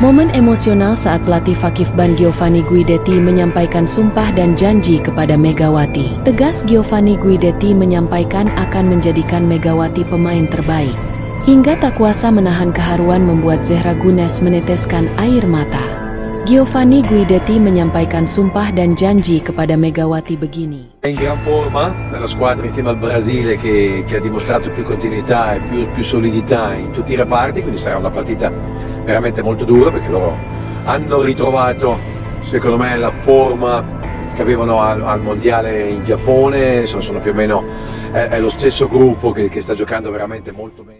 Momen emosional saat pelatih Fakifban Giovanni Guidetti menyampaikan sumpah dan janji kepada Megawati. Tegas Giovanni Guidetti menyampaikan akan menjadikan Megawati pemain terbaik. Hingga tak kuasa menahan keharuan membuat Zehra Gunes meneteskan air mata. Giovanni Guidetti menyampaikan sumpah dan janji kepada Megawati begini. È in gran forma dalla squadra insieme al Brasile che ha dimostrato più continuità e più solidità in tutti i reparti, quindi sarà una partita veramente molto dura perché loro hanno ritrovato secondo me la forma che avevano al mondiale in Giappone, sono più o meno è lo stesso gruppo che sta giocando veramente molto bene.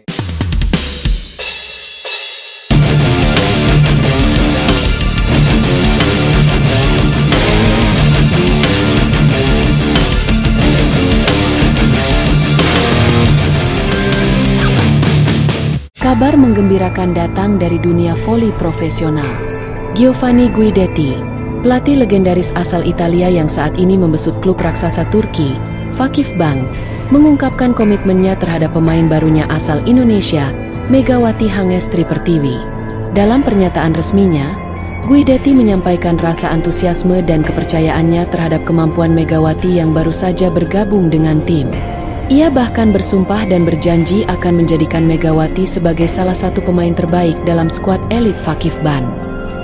Kabar menggembirakan datang dari dunia voli profesional. Giovanni Guidetti, pelatih legendaris asal Italia yang saat ini membesut klub raksasa Turki, Fakifbank, mengungkapkan komitmennya terhadap pemain barunya asal Indonesia, Megawati Hangestri Pertiwi. Dalam pernyataan resminya, Guidetti menyampaikan rasa antusiasme dan kepercayaannya terhadap kemampuan Megawati yang baru saja bergabung dengan tim. Ia bahkan bersumpah dan berjanji akan menjadikan Megawati sebagai salah satu pemain terbaik dalam skuad elit Fakifban.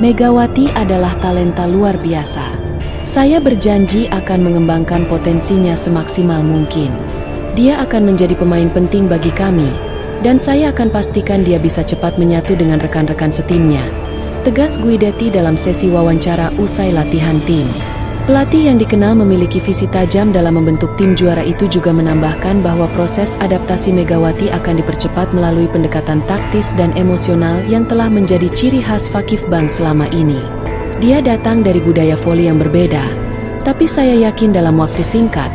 Megawati adalah talenta luar biasa. Saya berjanji akan mengembangkan potensinya semaksimal mungkin. Dia akan menjadi pemain penting bagi kami, dan saya akan pastikan dia bisa cepat menyatu dengan rekan-rekan setimnya. Tegas Guidetti dalam sesi wawancara usai latihan tim. Pelatih yang dikenal memiliki visi tajam dalam membentuk tim juara itu juga menambahkan bahwa proses adaptasi Megawati akan dipercepat melalui pendekatan taktis dan emosional yang telah menjadi ciri khas Fakifbank selama ini. Dia datang dari budaya voli yang berbeda, tapi saya yakin dalam waktu singkat,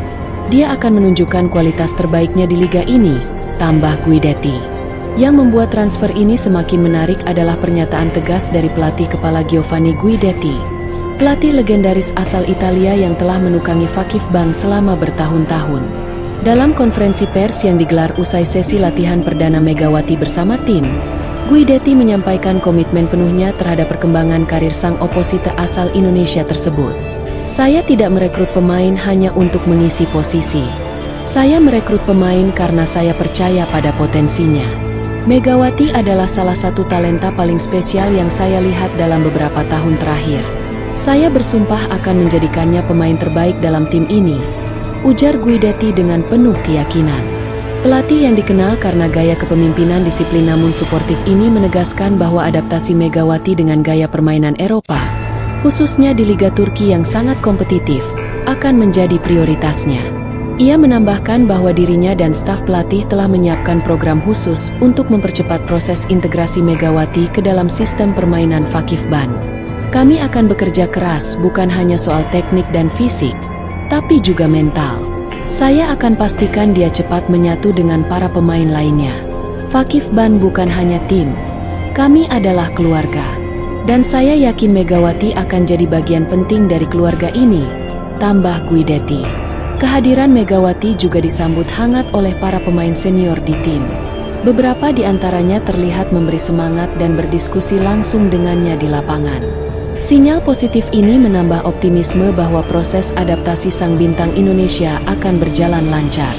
dia akan menunjukkan kualitas terbaiknya di liga ini, tambah Guidetti. Yang membuat transfer ini semakin menarik adalah pernyataan tegas dari pelatih kepala Giovanni Guidetti. Pelatih legendaris asal Italia yang telah menukangi Fakifbank selama bertahun-tahun. Dalam konferensi pers yang digelar usai sesi latihan perdana Megawati bersama tim, Guidetti menyampaikan komitmen penuhnya terhadap perkembangan karir sang oposite asal Indonesia tersebut. Saya tidak merekrut pemain hanya untuk mengisi posisi. Saya merekrut pemain karena saya percaya pada potensinya. Megawati adalah salah satu talenta paling spesial yang saya lihat dalam beberapa tahun terakhir. Saya bersumpah akan menjadikannya pemain terbaik dalam tim ini, ujar Guidetti dengan penuh keyakinan. Pelatih yang dikenal karena gaya kepemimpinan disiplin namun suportif ini menegaskan bahwa adaptasi Megawati dengan gaya permainan Eropa, khususnya di Liga Turki yang sangat kompetitif, akan menjadi prioritasnya. Ia menambahkan bahwa dirinya dan staf pelatih telah menyiapkan program khusus untuk mempercepat proses integrasi Megawati ke dalam sistem permainan Fakifban. Kami akan bekerja keras bukan hanya soal teknik dan fisik, tapi juga mental. Saya akan pastikan dia cepat menyatu dengan para pemain lainnya. Fakifban bukan hanya tim, kami adalah keluarga. Dan saya yakin Megawati akan jadi bagian penting dari keluarga ini, tambah Guidetti. Kehadiran Megawati juga disambut hangat oleh para pemain senior di tim. Beberapa di antaranya terlihat memberi semangat dan berdiskusi langsung dengannya di lapangan. Sinyal positif ini menambah optimisme bahwa proses adaptasi sang bintang Indonesia akan berjalan lancar.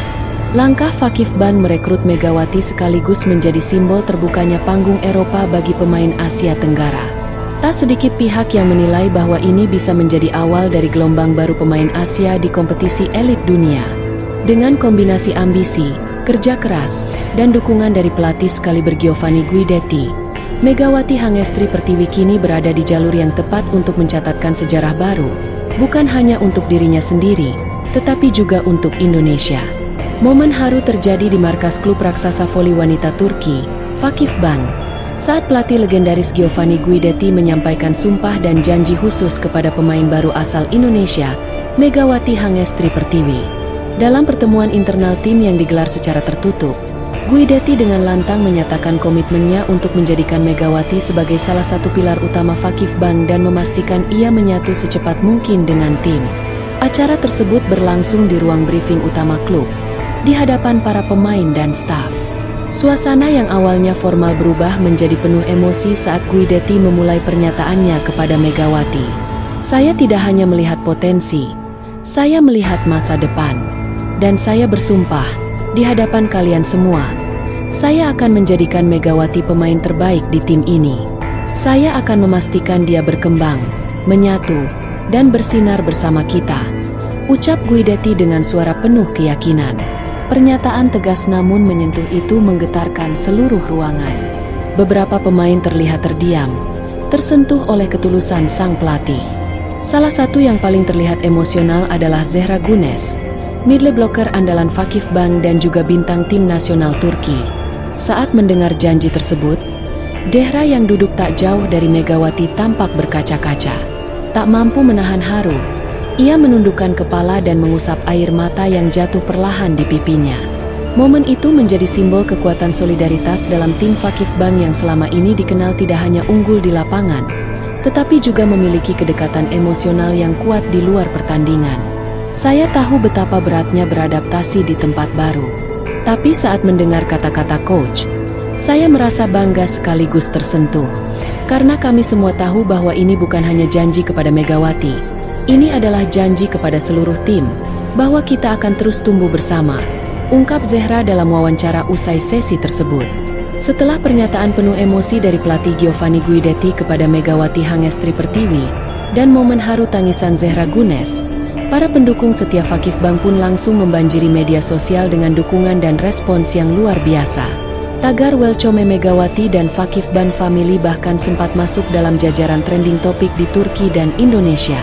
Langkah Fakifban merekrut Megawati sekaligus menjadi simbol terbukanya panggung Eropa bagi pemain Asia Tenggara. Tak sedikit pihak yang menilai bahwa ini bisa menjadi awal dari gelombang baru pemain Asia di kompetisi elit dunia. Dengan kombinasi ambisi, kerja keras, dan dukungan dari pelatih sekaliber Giovanni Guidetti, Megawati Hangestri Pertiwi kini berada di jalur yang tepat untuk mencatatkan sejarah baru, bukan hanya untuk dirinya sendiri, tetapi juga untuk Indonesia. Momen haru terjadi di markas klub raksasa voli wanita Turki, Fakifbank, saat pelatih legendaris Giovanni Guidetti menyampaikan sumpah dan janji khusus kepada pemain baru asal Indonesia, Megawati Hangestri Pertiwi. Dalam pertemuan internal tim yang digelar secara tertutup, Guidetti dengan lantang menyatakan komitmennya untuk menjadikan Megawati sebagai salah satu pilar utama Fakifbank dan memastikan ia menyatu secepat mungkin dengan tim. Acara tersebut berlangsung di ruang briefing utama klub, di hadapan para pemain dan staf. Suasana yang awalnya formal berubah menjadi penuh emosi saat Guidetti memulai pernyataannya kepada Megawati. Saya tidak hanya melihat potensi, saya melihat masa depan. Dan saya bersumpah, di hadapan kalian semua, saya akan menjadikan Megawati pemain terbaik di tim ini. Saya akan memastikan dia berkembang, menyatu, dan bersinar bersama kita. Ucap Guidetti dengan suara penuh keyakinan. Pernyataan tegas namun menyentuh itu menggetarkan seluruh ruangan. Beberapa pemain terlihat terdiam, tersentuh oleh ketulusan sang pelatih. Salah satu yang paling terlihat emosional adalah Zehra Gunes, middle blocker andalan Vakifbank dan juga bintang tim nasional Turki. Saat mendengar janji tersebut, Zehra yang duduk tak jauh dari Megawati tampak berkaca-kaca. Tak mampu menahan haru, ia menundukkan kepala dan mengusap air mata yang jatuh perlahan di pipinya. Momen itu menjadi simbol kekuatan solidaritas dalam tim Vakifbank yang selama ini dikenal tidak hanya unggul di lapangan, tetapi juga memiliki kedekatan emosional yang kuat di luar pertandingan. Saya tahu betapa beratnya beradaptasi di tempat baru. Tapi saat mendengar kata-kata coach, saya merasa bangga sekaligus tersentuh. Karena kami semua tahu bahwa ini bukan hanya janji kepada Megawati. Ini adalah janji kepada seluruh tim, bahwa kita akan terus tumbuh bersama, ungkap Zehra dalam wawancara usai sesi tersebut. Setelah pernyataan penuh emosi dari pelatih Giovanni Guidetti kepada Megawati Hangestri Pertiwi, dan momen haru tangisan Zehra Gunes, para pendukung setia Vakifbank pun langsung membanjiri media sosial dengan dukungan dan respons yang luar biasa. Tagar Welcome Megawati dan Vakifbank Family bahkan sempat masuk dalam jajaran trending topik di Turki dan Indonesia.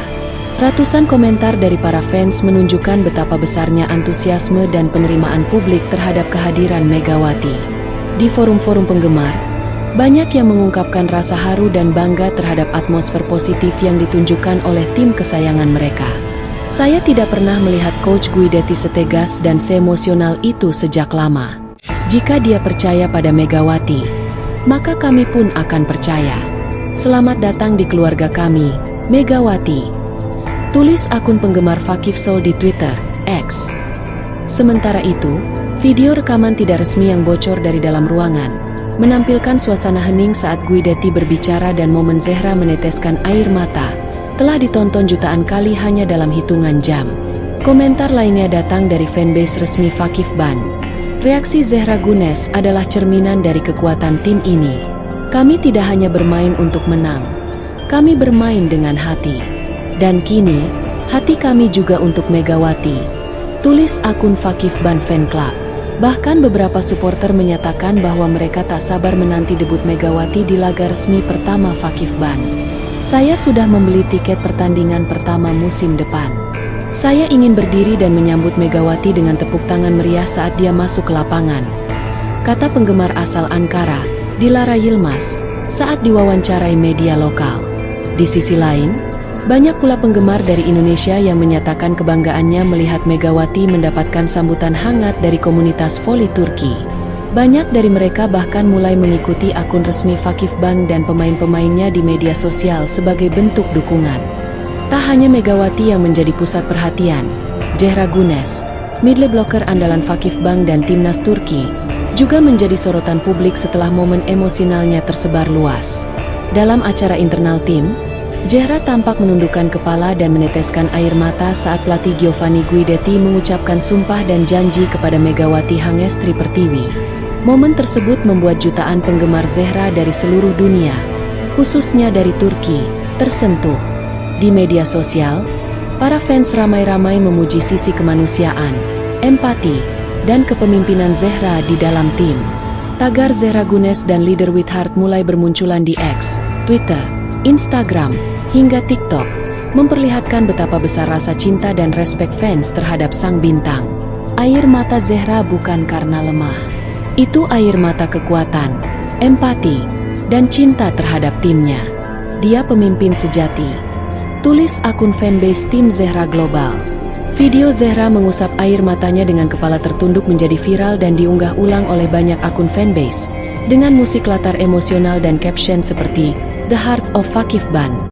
Ratusan komentar dari para fans menunjukkan betapa besarnya antusiasme dan penerimaan publik terhadap kehadiran Megawati. Di forum-forum penggemar, banyak yang mengungkapkan rasa haru dan bangga terhadap atmosfer positif yang ditunjukkan oleh tim kesayangan mereka. Saya tidak pernah melihat Coach Guidetti setegas dan seemosional itu sejak lama. Jika dia percaya pada Megawati, maka kami pun akan percaya. Selamat datang di keluarga kami, Megawati. Tulis akun penggemar Vakif Soul di Twitter, X. Sementara itu, video rekaman tidak resmi yang bocor dari dalam ruangan menampilkan suasana hening saat Guidetti berbicara dan momen Zehra meneteskan air mata telah ditonton jutaan kali hanya dalam hitungan jam. Komentar lainnya datang dari fanbase resmi Vakifbank. Reaksi Zehra Gunes adalah cerminan dari kekuatan tim ini. Kami tidak hanya bermain untuk menang, kami bermain dengan hati. Dan kini, hati kami juga untuk Megawati. Tulis akun Vakifbank Fan Club. Bahkan beberapa supporter menyatakan bahwa mereka tak sabar menanti debut Megawati di laga resmi pertama Vakifbank. Saya sudah membeli tiket pertandingan pertama musim depan. Saya ingin berdiri dan menyambut Megawati dengan tepuk tangan meriah saat dia masuk ke lapangan, kata penggemar asal Ankara, Dilara Yilmaz, saat diwawancarai media lokal. Di sisi lain, banyak pula penggemar dari Indonesia yang menyatakan kebanggaannya melihat Megawati mendapatkan sambutan hangat dari komunitas voli Turki. Banyak dari mereka bahkan mulai mengikuti akun resmi Vakifbank dan pemain-pemainnya di media sosial sebagai bentuk dukungan. Tak hanya Megawati yang menjadi pusat perhatian, Zehra Gunes, middle blocker andalan Vakifbank dan timnas Turki, juga menjadi sorotan publik setelah momen emosionalnya tersebar luas. Dalam acara internal tim, Zehra tampak menundukkan kepala dan meneteskan air mata saat pelatih Giovanni Guidetti mengucapkan sumpah dan janji kepada Megawati Hangestri Pertiwi. Momen tersebut membuat jutaan penggemar Zehra dari seluruh dunia, khususnya dari Turki, tersentuh. Di media sosial, para fans ramai-ramai memuji sisi kemanusiaan, empati, dan kepemimpinan Zehra di dalam tim. Tagar Zehra Gunes dan Leader with Heart mulai bermunculan di X, Twitter, Instagram, hingga TikTok, memperlihatkan betapa besar rasa cinta dan respek fans terhadap sang bintang. Air mata Zehra bukan karena lemah. Itu air mata kekuatan, empati, dan cinta terhadap timnya. Dia pemimpin sejati. Tulis akun fanbase tim Zehra Global. Video Zehra mengusap air matanya dengan kepala tertunduk menjadi viral dan diunggah ulang oleh banyak akun fanbase, dengan musik latar emosional dan caption seperti The Heart of Vakifbank.